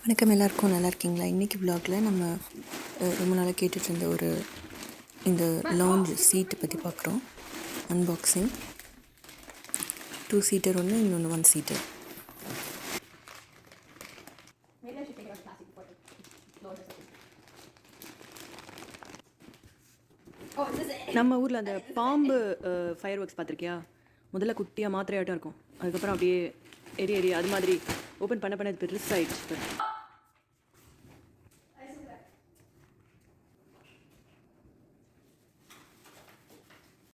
வணக்கம், எல்லாருக்கும் நல்லா இருக்கீங்களா? இன்றைக்கி விலாகில் நம்ம ரொம்ப நாளாக கேட்டுட்டு இருந்த இந்த லவுஞ்ச் சீட்டை பற்றி பார்க்குறோம். அன்பாக்சிங். 2 சீட்டர் ஒன்று, இன்னொன்று 1 சீட்டர். நம்ம ஊரில் அந்த பாம்பு ஃபயர் ஒர்க்ஸ் பார்த்துருக்கியா? முதல்ல குட்டியாக மாத்திரையாட்டம் இருக்கும், அதுக்கப்புறம் அப்படியே எரி அது மாதிரி ஓப்பன் பண்ண பெருசாகிடுச்சு.